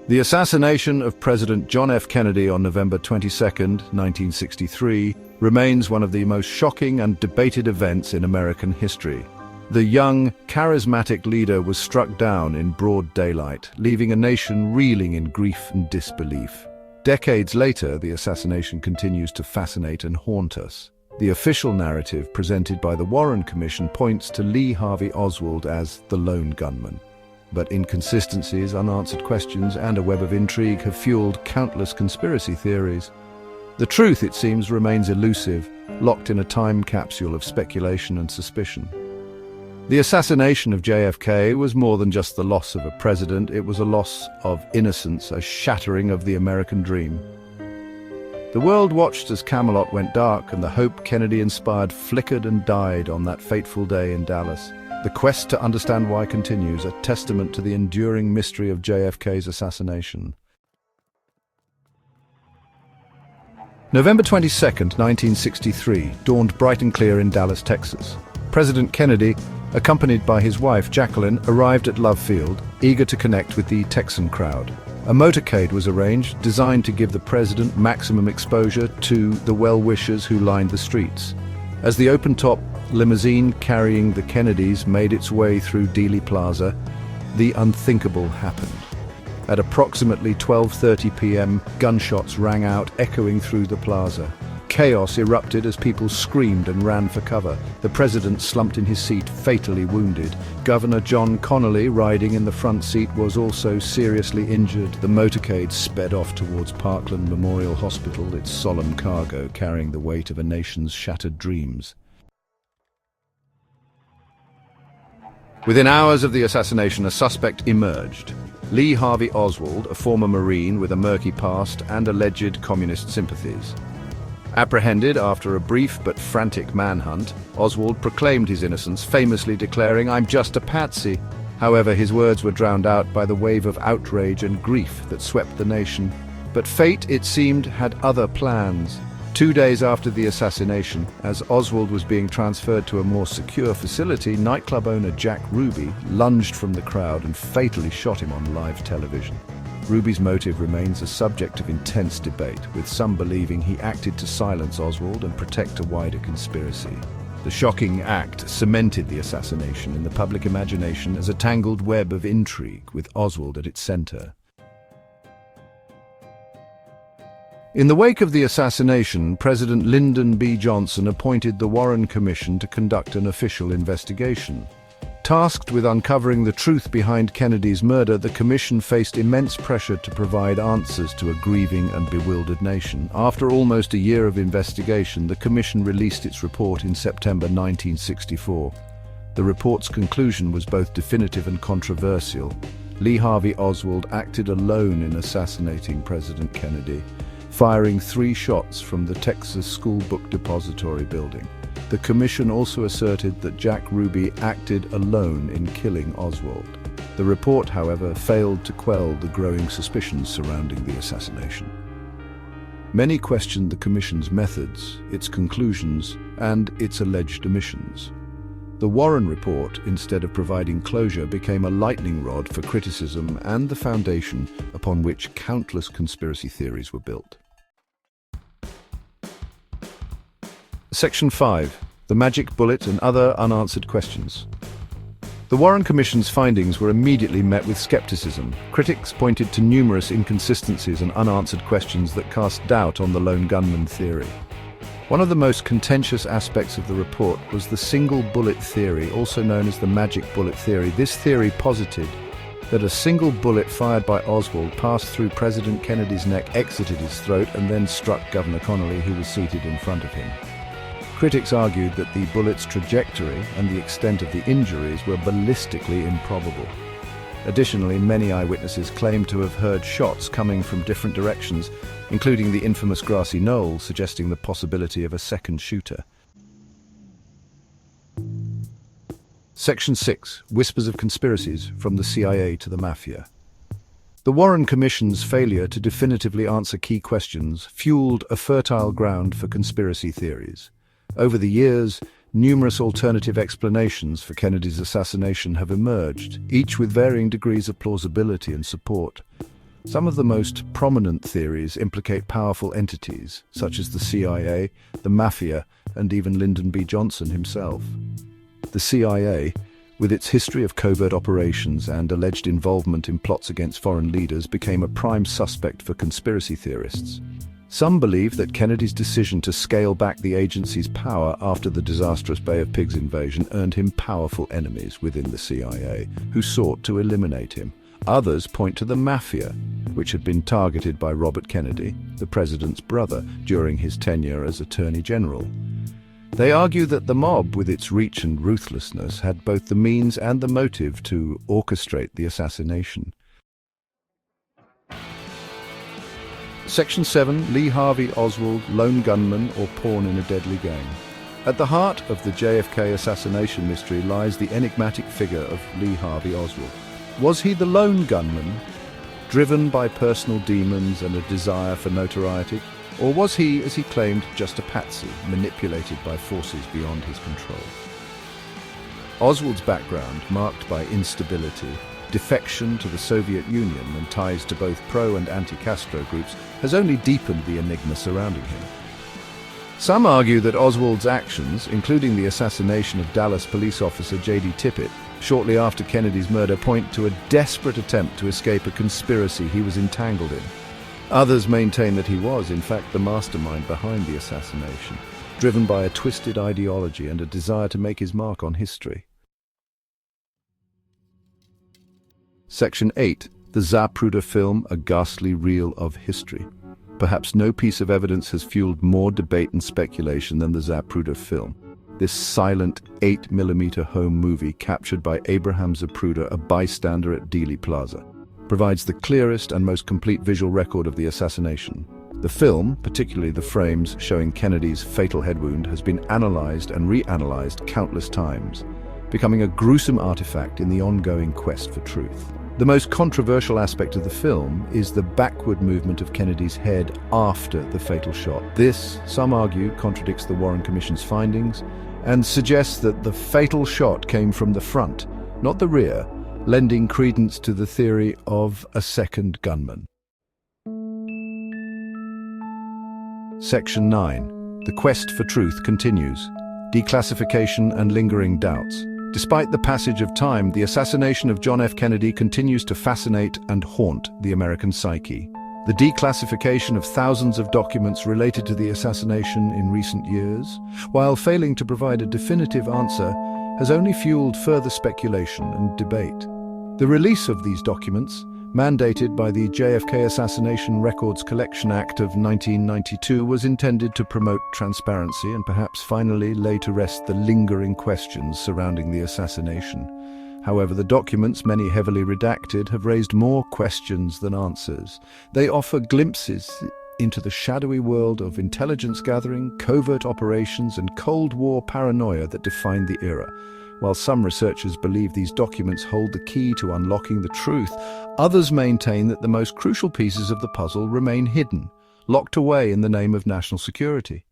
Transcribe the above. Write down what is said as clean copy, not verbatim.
The assassination of President John F. Kennedy on November 22, 1963, remains one of the most shocking and debated events in American history. The young, charismatic leader was struck down in broad daylight, leaving a nation reeling in grief and disbelief. Decades later, the assassination continues to fascinate and haunt us. The official narrative presented by the Warren Commission points to Lee Harvey Oswald as the lone gunman. But inconsistencies, unanswered questions, and a web of intrigue have fueled countless conspiracy theories. The truth, it seems, remains elusive, locked in a time capsule of speculation and suspicion. The assassination of JFK was more than just the loss of a president. It was a loss of innocence, a shattering of the American dream. The world watched as Camelot went dark and the hope Kennedy inspired flickered and died on that fateful day in Dallas. The quest to understand why continues, a testament to the enduring mystery of JFK's assassination. November 22, 1963, dawned bright and clear in Dallas, Texas. President Kennedy, accompanied by his wife Jacqueline, arrived at Love Field, eager to connect with the Texan crowd. A motorcade was arranged, designed to give the president maximum exposure to the well-wishers who lined the streets. As the open-top limousine carrying the Kennedys made its way through Dealey Plaza, the unthinkable happened. At approximately 12:30 p.m., gunshots rang out, echoing through the plaza. Chaos erupted as people screamed and ran for cover. The president slumped in his seat, fatally wounded. Governor John Connally, riding in the front seat, was also seriously injured. The motorcade sped off towards Parkland Memorial Hospital, its solemn cargo carrying the weight of a nation's shattered dreams. Within hours of the assassination, a suspect emerged. Lee Harvey Oswald, a former Marine with a murky past and alleged communist sympathies. Apprehended after a brief but frantic manhunt, Oswald proclaimed his innocence, famously declaring, "I'm just a patsy." However, his words were drowned out by the wave of outrage and grief that swept the nation. But fate, it seemed, had other plans. 2 days after the assassination, as Oswald was being transferred to a more secure facility, nightclub owner Jack Ruby lunged from the crowd and fatally shot him on live television. Ruby's motive remains a subject of intense debate, with some believing he acted to silence Oswald and protect a wider conspiracy. The shocking act cemented the assassination in the public imagination as a tangled web of intrigue, with Oswald at its center. In the wake of the assassination, President Lyndon B. Johnson appointed the Warren Commission to conduct an official investigation. Tasked with uncovering the truth behind Kennedy's murder, the commission faced immense pressure to provide answers to a grieving and bewildered nation. After almost a year of investigation, the commission released its report in September 1964. The report's conclusion was both definitive and controversial. Lee Harvey Oswald acted alone in assassinating President Kennedy, firing 3 shots from the Texas School Book Depository building. The commission also asserted that Jack Ruby acted alone in killing Oswald. The report, however, failed to quell the growing suspicions surrounding the assassination. Many questioned the commission's methods, its conclusions, and its alleged omissions. The Warren report, instead of providing closure, became a lightning rod for criticism and the foundation upon which countless conspiracy theories were built. Section 5. The Magic Bullet and Other Unanswered Questions. The Warren Commission's findings were immediately met with skepticism. Critics pointed to numerous inconsistencies and unanswered questions that cast doubt on the lone gunman theory. One of the most contentious aspects of the report was the single bullet theory, also known as the magic bullet theory. This theory posited that a single bullet fired by Oswald passed through President Kennedy's neck, exited his throat, and then struck Governor Connally, who was seated in front of him. Critics argued that the bullet's trajectory and the extent of the injuries were ballistically improbable. Additionally, many eyewitnesses claimed to have heard shots coming from different directions, including the infamous grassy knoll, suggesting the possibility of a second shooter. Section 6. Whispers of Conspiracies, from the CIA to the Mafia. The Warren Commission's failure to definitively answer key questions fueled a fertile ground for conspiracy theories. Over the years, numerous alternative explanations for Kennedy's assassination have emerged, each with varying degrees of plausibility and support. Some of the most prominent theories implicate powerful entities, such as the CIA, the Mafia, and even Lyndon B. Johnson himself. The CIA, with its history of covert operations and alleged involvement in plots against foreign leaders, became a prime suspect for conspiracy theorists. Some believe that Kennedy's decision to scale back the agency's power after the disastrous Bay of Pigs invasion earned him powerful enemies within the CIA, who sought to eliminate him. Others point to the Mafia, which had been targeted by Robert Kennedy, the president's brother, during his tenure as Attorney General. They argue that the mob, with its reach and ruthlessness, had both the means and the motive to orchestrate the assassination. Section 7. Lee Harvey Oswald, Lone Gunman or Pawn in a Deadly Game. At the heart of the JFK assassination mystery lies the enigmatic figure of Lee Harvey Oswald. Was he the lone gunman, driven by personal demons and a desire for notoriety? Or was he, as he claimed, just a patsy, manipulated by forces beyond his control? Oswald's background, marked by instability, defection to the Soviet Union and ties to both pro- and anti-Castro groups, has only deepened the enigma surrounding him. Some argue that Oswald's actions, including the assassination of Dallas police officer J.D. Tippit, shortly after Kennedy's murder, point to a desperate attempt to escape a conspiracy he was entangled in. Others maintain that he was, in fact, the mastermind behind the assassination, driven by a twisted ideology and a desire to make his mark on history. Section 8. The Zapruder film, A Ghastly Reel of History. Perhaps no piece of evidence has fueled more debate and speculation than the Zapruder film. This silent 8mm home movie, captured by Abraham Zapruder, a bystander at Dealey Plaza, provides the clearest and most complete visual record of the assassination. The film, particularly the frames showing Kennedy's fatal head wound, has been analyzed and reanalyzed countless times, becoming a gruesome artifact in the ongoing quest for truth. The most controversial aspect of the film is the backward movement of Kennedy's head after the fatal shot. This, some argue, contradicts the Warren Commission's findings and suggests that the fatal shot came from the front, not the rear, lending credence to the theory of a second gunman. Section 9. The quest for truth continues. Declassification and lingering doubts. Despite the passage of time, the assassination of John F. Kennedy continues to fascinate and haunt the American psyche. The declassification of thousands of documents related to the assassination in recent years, while failing to provide a definitive answer, has only fueled further speculation and debate. The release of these documents, mandated by the JFK Assassination Records Collection Act of 1992, was intended to promote transparency and perhaps finally lay to rest the lingering questions surrounding the assassination. However, the documents, many heavily redacted, have raised more questions than answers. They offer glimpses into the shadowy world of intelligence gathering, covert operations, and Cold War paranoia that defined the era. While some researchers believe these documents hold the key to unlocking the truth, others maintain that the most crucial pieces of the puzzle remain hidden, locked away in the name of national security.